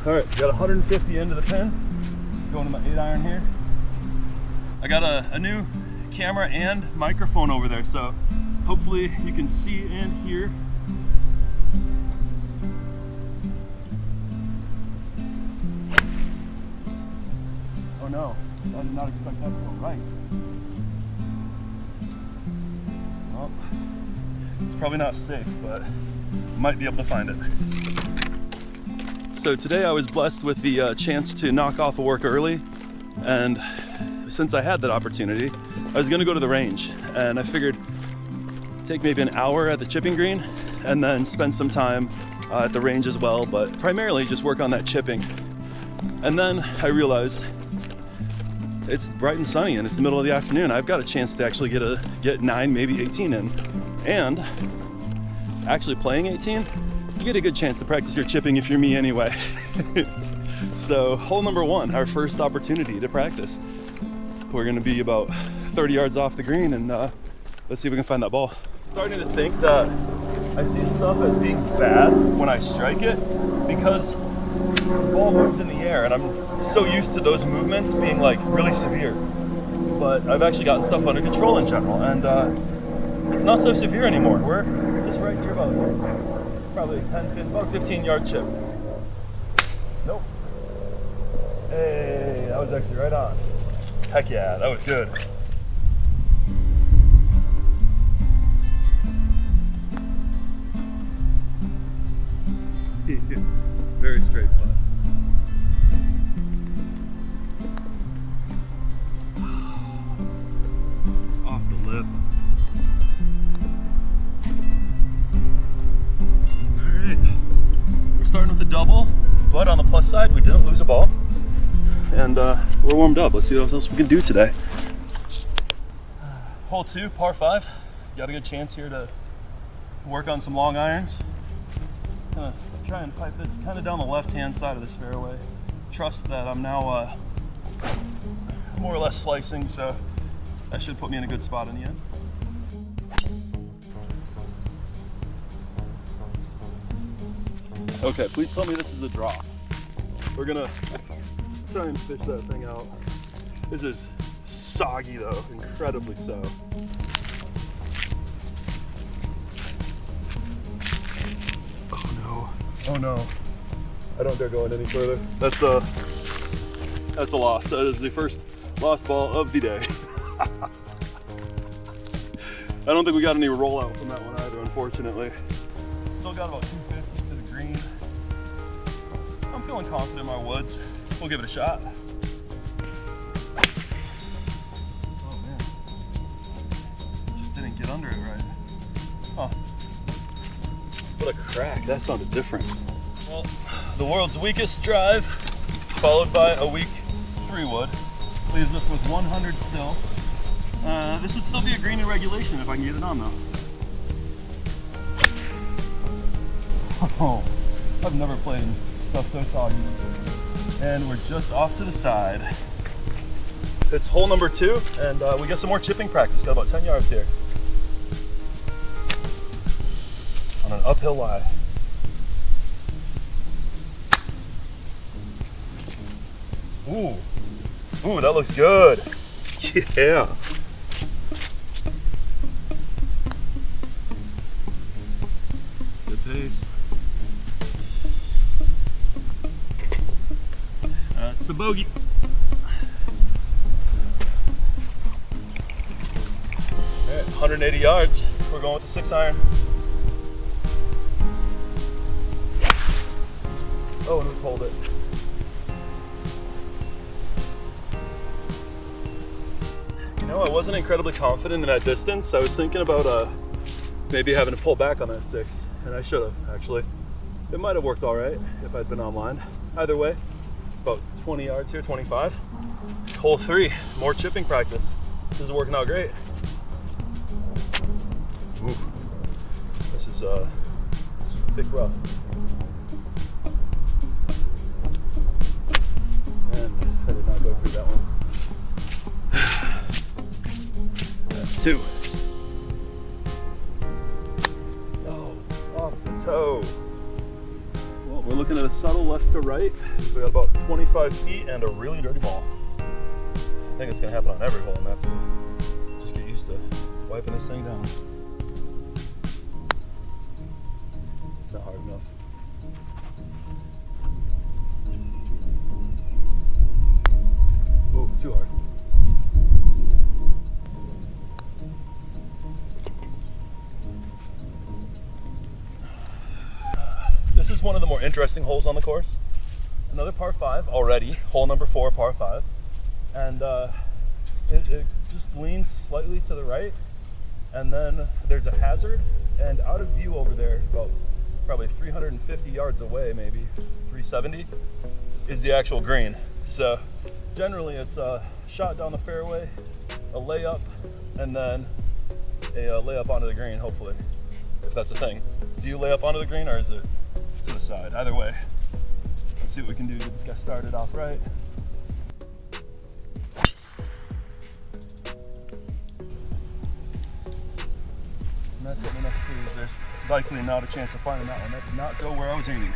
All right, got 150 into the pin. Going to my 8-iron here. I got a new camera and microphone over there, so hopefully you can see and hear. Oh no, I did not expect that to go right. Well, it's probably not safe, but might be able to find it. So today I was blessed with the chance to knock off of work early, and since I had that opportunity, I was gonna go to the range, and I figured take maybe an hour at the chipping green and then spend some time at the range as well, but primarily just work on that chipping. And then I realized it's bright and sunny and it's the middle of the afternoon. I've got a chance to actually get 9, maybe 18 in. And actually playing 18, you get a good chance to practice your chipping if you're me anyway. So hole number 1, our first opportunity to practice. We're gonna be about 30 yards off the green, and let's see if we can find that ball. Starting to think that I see stuff as being bad when I strike it because the ball moves in the air and I'm so used to those movements being like really severe. But I've actually gotten stuff under control in general, and it's not so severe anymore. We're just right here about probably about a 15-yard chip. Nope. Hey, that was actually right on. Heck yeah, that was good. Very straight putt. Off the lip. Alright. We're starting with a double, but on the plus side, we didn't lose a ball. And we're warmed up. Let's see what else we can do today. Hole 2, par 5. Got a good chance here to work on some long irons. Gonna try and pipe this kind of down the left-hand side of this fairway. Trust that I'm now more or less slicing, so that should put me in a good spot in the end. Okay, please tell me this is a draw. We're gonna try and fish that thing out. This is soggy though, incredibly so. Oh no, I don't dare go in any further. That's a loss. That is the first lost ball of the day. I don't think we got any rollout from that one either, unfortunately. Still got about 250 to the green. I'm feeling confident in my woods. We'll give it a shot. Oh man, just didn't get under it right. Huh. What a crack, that sounded different. Well, the world's weakest drive, followed by a weak 3-wood, leaves us with 100 still. This would still be a green in regulation if I can get it on though. Oh, I've never played stuff so soggy. And we're just off to the side. It's hole number 2, and we get some more chipping practice. Got about 10 yards here. On an uphill lie. Ooh, ooh, that looks good. Yeah. Good pace. It's a bogey. All right, 180 yards. We're going with the 6-iron. Oh, and we pulled it. You know, I wasn't incredibly confident in that distance. I was thinking about maybe having to pull back on that 6, and I should have, actually. It might have worked all right if I'd been online. Either way, about 20 yards here, 25. Hole 3, more chipping practice. This is working out great. Ooh, this is some thick rough. And I did not go through that one. That's 2. Oh, off the toe. Well, we're looking at a subtle left to right. We got about 25 feet and a really dirty ball. I think it's gonna happen on every hole, and that's just get used to wiping this thing down. Not hard enough. Ooh, too hard. This is one of the more interesting holes on the course. Another par 5 already, hole number 4, par 5. And it just leans slightly to the right. And then there's a hazard, and out of view over there, about probably 350 yards away, maybe 370, is the actual green. So generally it's a shot down the fairway, a layup, and then a layup onto the green, hopefully, if that's a thing. Do you lay up onto the green, or is it to the side? Either way, let's see what we can do to get this guy started off right. And that's what enough trees. There's likely not a chance of finding that one. That did not go where I was aiming.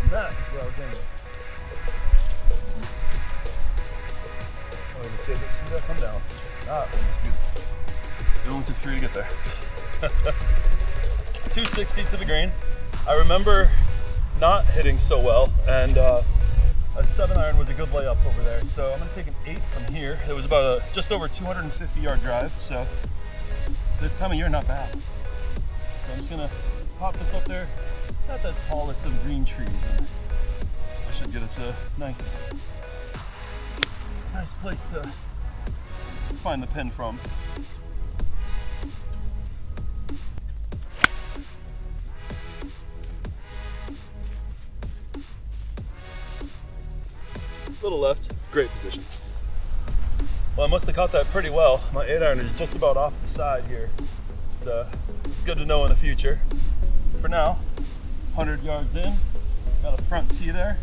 And that is where I was aiming. Oh, you can see that come down. That one was beautiful. It only took 3 to get there. 260 to the green. I remember not hitting so well, and a 7-iron was a good layup over there. So I'm gonna take an 8 from here. It was about just over 250 yard drive, so this time of year, not bad. So I'm just gonna pop this up there. It's not the tallest of green trees, and that should get us a nice place to find the pin from. Little left, great position. Well, I must have caught that pretty well. My 8-iron is just about off the side here. So it's good to know in the future. For now, 100 yards in, got a front tee there.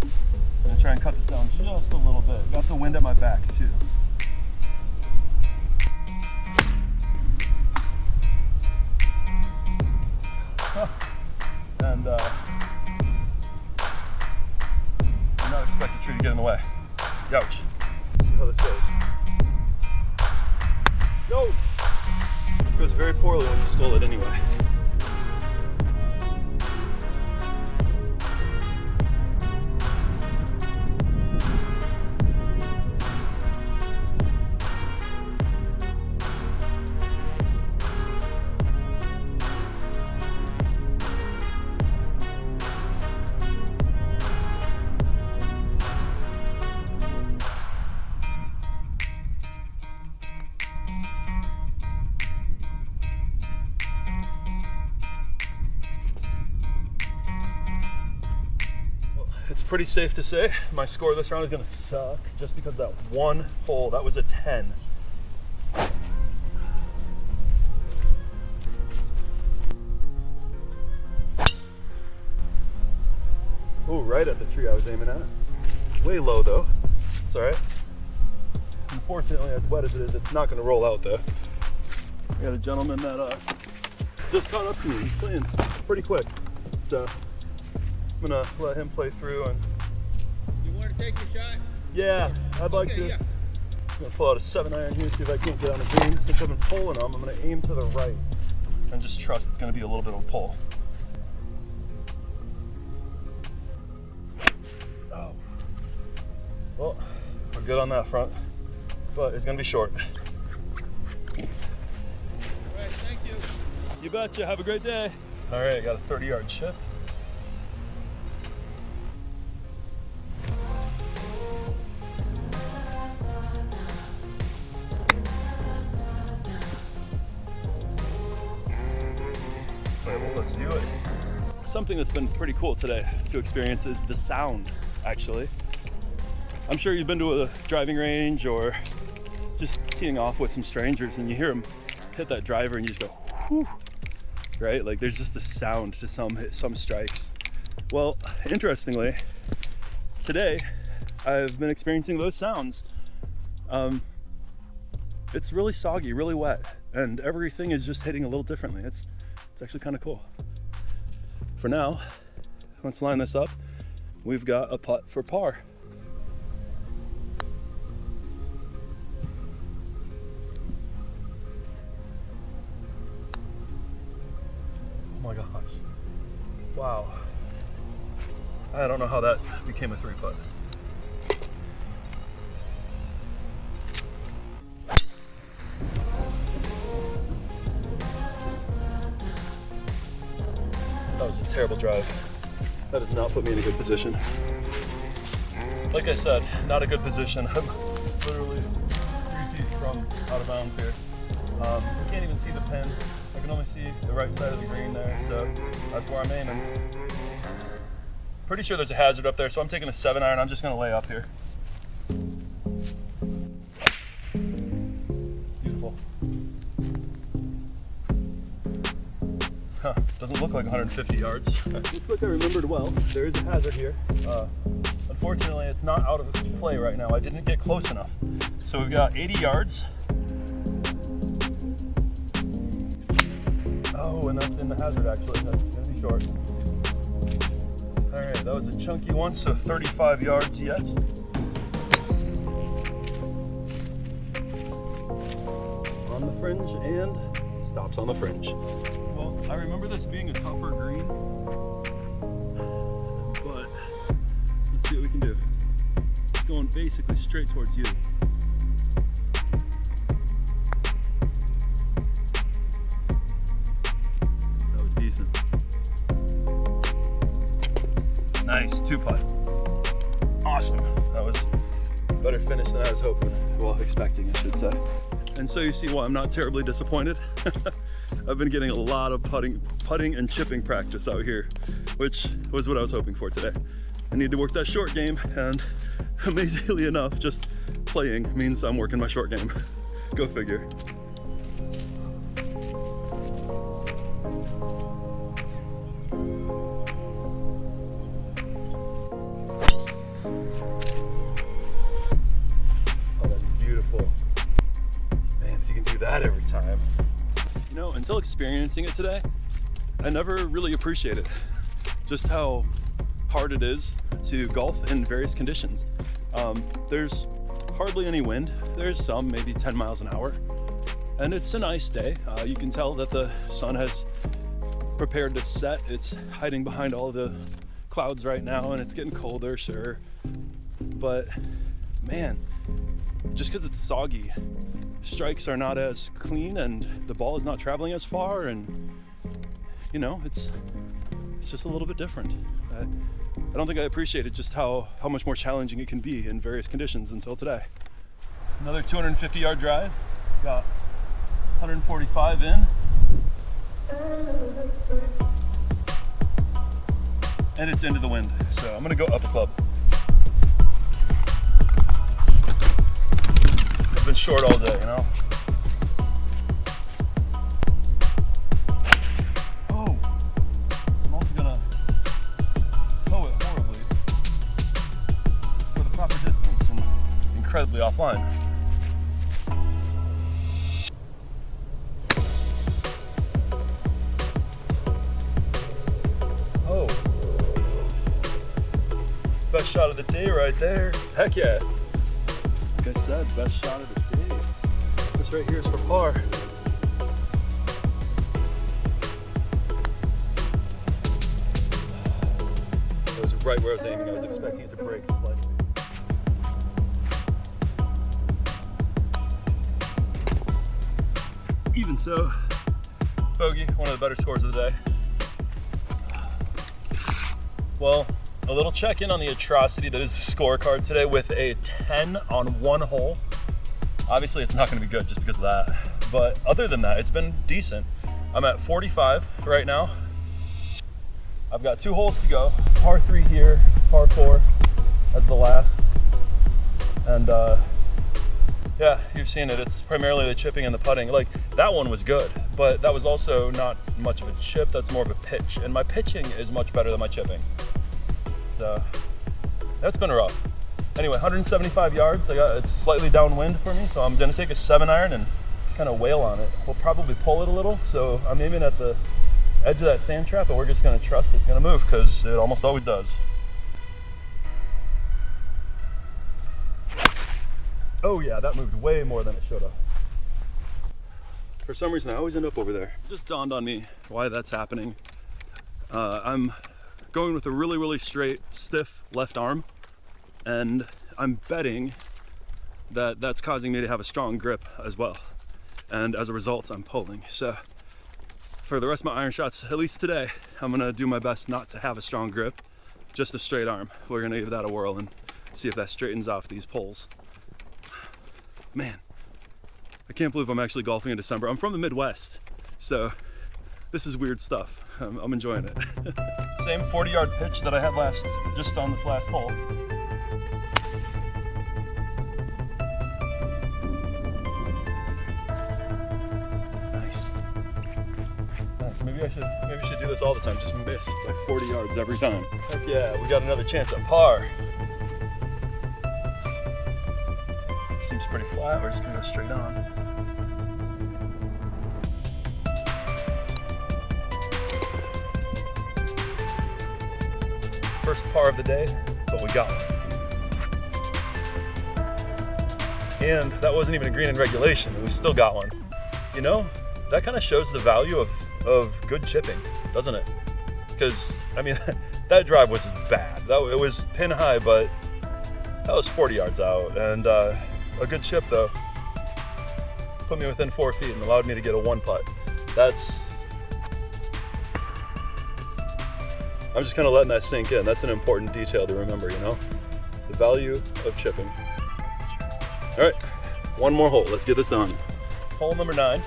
I'm gonna try and cut this down just a little bit. Got the wind at my back too. And not expect the tree to get in the way. Ouch. Let's see how this goes. Go! It goes very poorly when you skull it anyway. It's pretty safe to say my score this round is gonna suck just because that one hole, that was a 10. Oh, right at the tree I was aiming at. Way low though, it's all right. Unfortunately, as wet as it is, it's not gonna roll out though. I got a gentleman that just caught up to me. He's playing pretty quick, so I'm gonna let him play through. And you want to take your shot? Yeah, I'd like to. Yeah. I'm gonna pull out a 7-iron here, see if I can't get on the green. Since I've been pulling them, I'm gonna aim to the right and just trust it's gonna be a little bit of a pull. Oh. Well, we're good on that front, but it's gonna be short. All right, thank you. You betcha, have a great day. All right, I got a 30-yard chip. Let's do it. Something that's been pretty cool today to experience is the sound, actually. I'm sure you've been to a driving range or just teeing off with some strangers and you hear them hit that driver and you just go, whew, right? Like there's just a sound to some strikes. Well, interestingly, today I've been experiencing those sounds. It's really soggy, really wet. and everything is just hitting a little differently. It's actually kind of cool. For now, let's line this up. We've got a putt for par. Oh my gosh. Wow. I don't know how that became a 3-putt. That was a terrible drive. That does not put me in a good position. Like I said, not a good position. I'm literally 3 feet from out of bounds here. I can't even see the pin. I can only see the right side of the green there, so that's where I'm aiming. Pretty sure there's a hazard up there, so I'm taking a 7-iron. I'm just gonna lay up here. Beautiful. Huh, doesn't look like 150 yards. Looks like I remembered well. There is a hazard here. Unfortunately, it's not out of play right now. I didn't get close enough. So we've got 80 yards. Oh, and that's in the hazard actually. That's gonna be short. All right, that was a chunky one, so 35 yards yet. On the fringe and stops on the fringe. Well, I remember this being a tougher green, but let's see what we can do. It's going basically straight towards you. That was decent. Nice, 2-putt. Awesome. That was a better finish than I was hoping. Well, expecting, I should say. And so you see why I'm not terribly disappointed. I've been getting a lot of putting and chipping practice out here, which was what I was hoping for today. I need to work that short game, and amazingly enough, just playing means I'm working my short game. Go figure. Every time. You know, until experiencing it today, I never really appreciated just how hard it is to golf in various conditions. There's hardly any wind. There's some, maybe 10 miles an hour. And it's a nice day. You can tell that the sun has prepared to set. It's hiding behind all the clouds right now, and it's getting colder, sure. But man, just because it's soggy, strikes are not as clean and the ball is not traveling as far, and you know, it's just a little bit different. I don't think I appreciated just how much more challenging it can be in various conditions until today. Another 250-yard drive. Got 145 in. And it's into the wind, so I'm gonna go up a club. I've been short all day, you know? Oh, I'm also gonna tow it horribly for the proper distance and incredibly offline. Oh, best shot of the day right there. Heck yeah. Like I said, best shot of the day. This right here is for par. That was right where I was aiming. I was expecting it to break slightly. Even so, bogey, one of the better scores of the day. Well, a little check-in on the atrocity that is the scorecard today with a 10 on one hole. Obviously it's not gonna be good just because of that, but other than that, it's been decent. I'm at 45 right now. I've got 2 holes to go, par 3 here, par 4 as the last. And yeah, you've seen it, it's primarily the chipping and the putting. Like, that one was good, but that was also not much of a chip, that's more of a pitch. And my pitching is much better than my chipping. So that's been rough. Anyway, 175 yards. It's slightly downwind for me, so I'm gonna take a 7-iron and kind of wail on it. We'll probably pull it a little, so I'm aiming at the edge of that sand trap, and we're just gonna trust it's gonna move, because it almost always does. Oh yeah, that moved way more than it should have. For some reason, I always end up over there. It just dawned on me why that's happening. I'm going with a really, really straight, stiff left arm, and I'm betting that that's causing me to have a strong grip as well. And as a result, I'm pulling. So for the rest of my iron shots, at least today, I'm gonna do my best not to have a strong grip, just a straight arm. We're gonna give that a whirl and see if that straightens off these pulls. Man, I can't believe I'm actually golfing in December. I'm from the Midwest, so this is weird stuff. I'm enjoying it. Same 40-yard pitch that I had just on this last hole. Nice. Maybe I should do this all the time. Just miss by 40 yards every time. Heck yeah, we got another chance at par. Seems pretty flat. We're just gonna go straight on. First par of the day, but we got one. And that wasn't even a green in regulation, and we still got one. You know, that kind of shows the value of good chipping, doesn't it? Because, I mean, that drive was bad. It was pin high, but that was 40 yards out. And a good chip, though, put me within 4 feet and allowed me to get a one putt. I'm just kind of letting that sink in. That's an important detail to remember, you know? The value of chipping. All right, one more hole. Let's get this done. Hole number 9,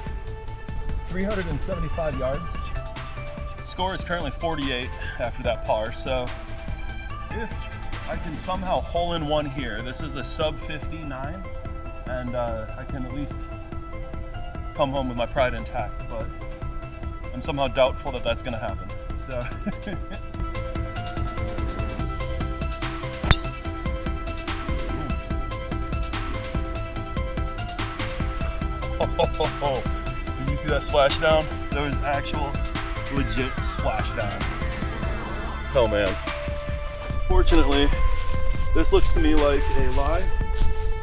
375 yards. Score is currently 48 after that par, so if I can somehow hole in one here, this is a sub 59, and I can at least come home with my pride intact, but I'm somehow doubtful that that's gonna happen, so. Did you see that splashdown? There was actual legit splashdown. Oh man. Fortunately, this looks to me like a lie. I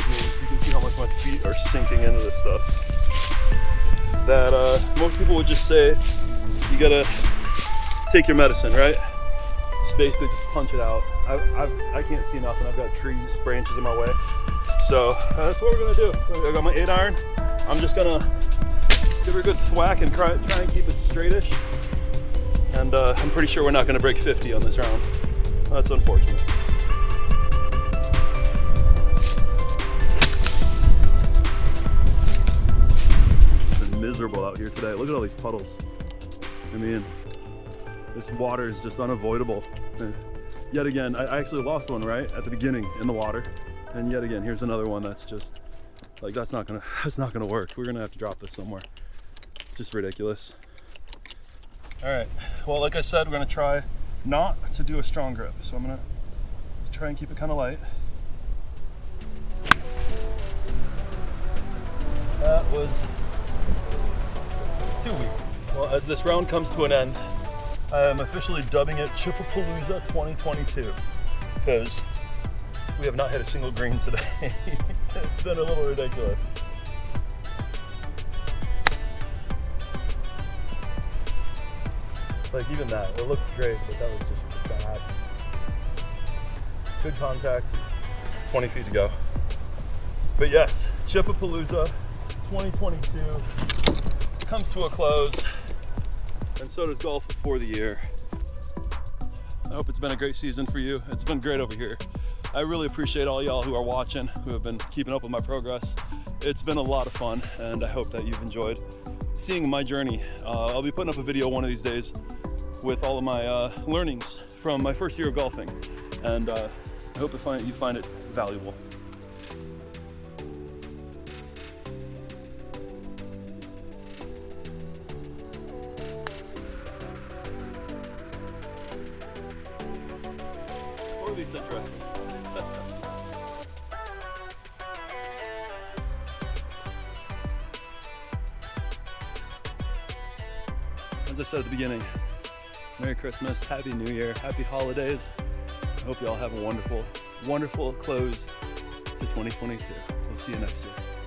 mean, you can see how much my feet are sinking into this stuff. That most people would just say, you gotta take your medicine, right? Just basically just punch it out. I can't see nothing. I've got trees, branches in my way. So that's what we're gonna do. I got my 8-iron. I'm just gonna give her a good thwack and try and keep it straightish. And I'm pretty sure we're not gonna break 50 on this round. That's unfortunate. It's been miserable out here today. Look at all these puddles. I mean, this water is just unavoidable. Yet again, I actually lost one right at the beginning in the water. And yet again, here's another one that's just, like, that's not gonna work. We're gonna have to drop this somewhere. Just ridiculous. All right, well, like I said, we're gonna try not to do a strong grip. So I'm gonna try and keep it kind of light. That was too weak. Well, as this round comes to an end, I am officially dubbing it Chipapalooza 2022, because we have not hit a single green today. It's been a little ridiculous. Like even that, it looked great, but that was just bad. Good contact, 20 feet to go. But yes, Chipapalooza 2022 comes to a close, and so does golf for the year. I hope it's been a great season for you. It's been great over here. I really appreciate all y'all who are watching, who have been keeping up with my progress. It's been a lot of fun, and I hope that you've enjoyed seeing my journey. I'll be putting up a video one of these days with all of my learnings from my first year of golfing, and I hope you find it valuable. Or at least interesting. as I said at the beginning, Merry Christmas, Happy New Year, Happy Holidays. I hope you all have a wonderful, wonderful close to 2022. We'll see you next year.